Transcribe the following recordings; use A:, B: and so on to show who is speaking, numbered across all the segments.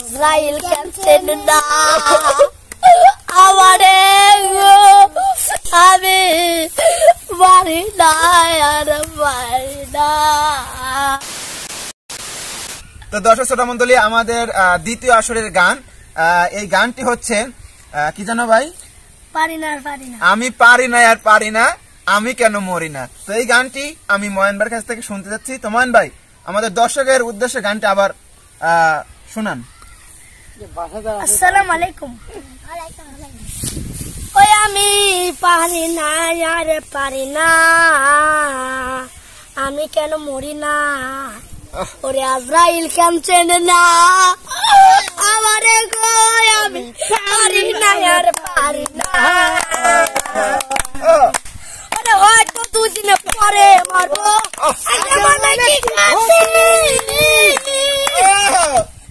A: আজরাইল কেন না আমারে আমি পারি না আর পারি না।
B: তো দর্শক শ্রোতা মণ্ডলী, আমাদের দ্বিতীয় আসরের গান, এই গানটি হচ্ছে কি জানো ভাই?
A: পারি না আর পারি না।
B: আমি পারি না আর পারি না, আমি কেন মরি না। তো এই গানটি আমি ময়ন ভাইয়ের কাছ থেকে শুনতে যাচ্ছি। তো ময়ন ভাই, আমাদের দর্শকের উদ্দেশ্যে গানটি আবার শোনান।
A: আসসালামু আলাইকুম। ওই আমি পারি না আর পারি না, আমি কেন মরি না, ওরে আজরাইল কেন চেনে না আমারে গো, আমি পারি না আর পারি না। ওরে হয়তো দুদিনে পরে মারবো,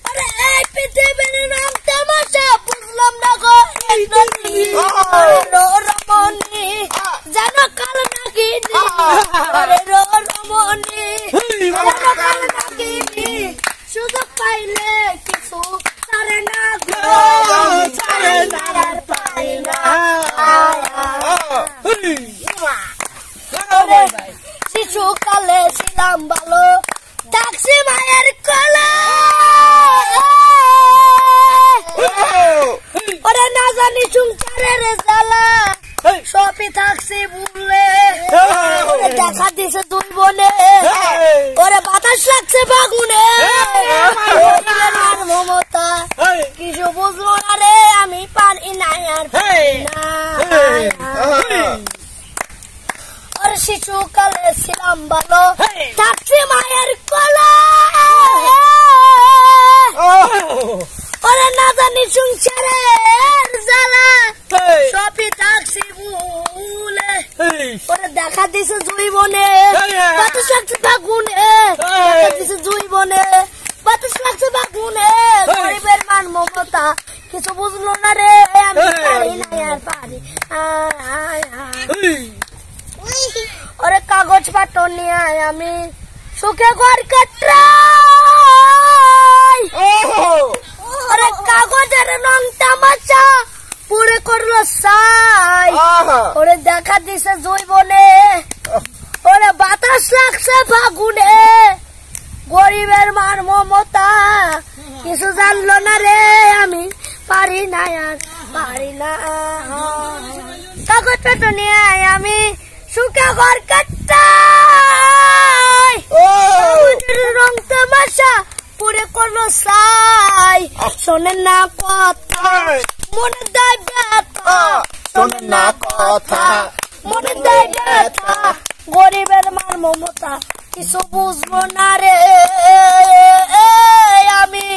A: আরে এই পৃথিবীর নাম তামাশা বুঝলাম না গো, রমণী যেন কাল নাকি রমণী যেন কাল নাকি সুযোগ পাইলে কিছু ছাড়ে না গো, ছাড়ে না আর পাই না। শিশুকালে ছিলাম ভালো, থাকছি মায়ের কোলে, ওরে না জানি সংসারের জ্বালা, সবই থাকছি ভুলে, দেখা দিছে দুই বনে, ওরে বাতাস লাগছে বাগুনে, মমতা কিছু বুঝলো না রে, আমি পারি না আর পারি না। ওরে শিশুকালে ছিলাম ভালো, থাকছি মায়ের কোলে, ওরে না জানি সংসারের জ্বালা, সবই থাকছি ভুলে, ওরে দেখা দিছে দুই বনে, বাতাস লাগছে বাগুনে, দেখা দিছে দুই বনে, বাতাস লাগছে বাগুনে, গরিবের মান মমতা কিছু বুঝলো না রে, আমি পারি না আর পারি। ওরে কাগজ পাটো নিয়ে আমি সুখে ঘর কাটাই, ওরে কাগজের রং তামাশা পুরে করলো সাই, ওরে দেখা দিছে জৈবনে, ওরে বাতাস লাগছে ফাগুনে, গরিবের মান মমতা কিছু জানলো না রে, আমি পারি না আর পারি না। কাগজ পাটো নিয়ে আমি সুখে ঘর কাটাই, রং তামাশা পুরে করলো সাই, শোনেন না কথা মনে দেয় ব্যথা, শোনেন না কথা মনে দেয় ব্যথা, গরিবের মান মমতা কিছু বুঝবো না রে, আমি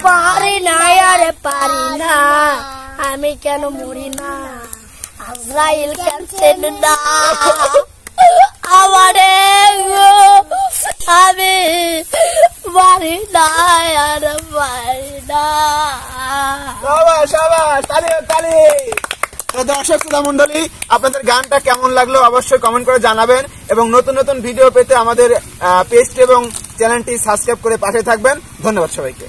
A: পারি না আর পারি না, আমি কেন মরি না, আজরাইল কেন চেনে না আমারে গো, আমি পারি না আর পারি না।
B: দর্শক শ্রোতা মন্ডলী, আপনাদের গানটা কেমন লাগলো অবশ্যই কমেন্ট করে জানাবেন, এবং নতুন নতুন ভিডিও পেতে আমাদের পেজটি এবং চ্যানেলটি সাবস্ক্রাইব করে পাশে থাকবেন। ধন্যবাদ সবাইকে।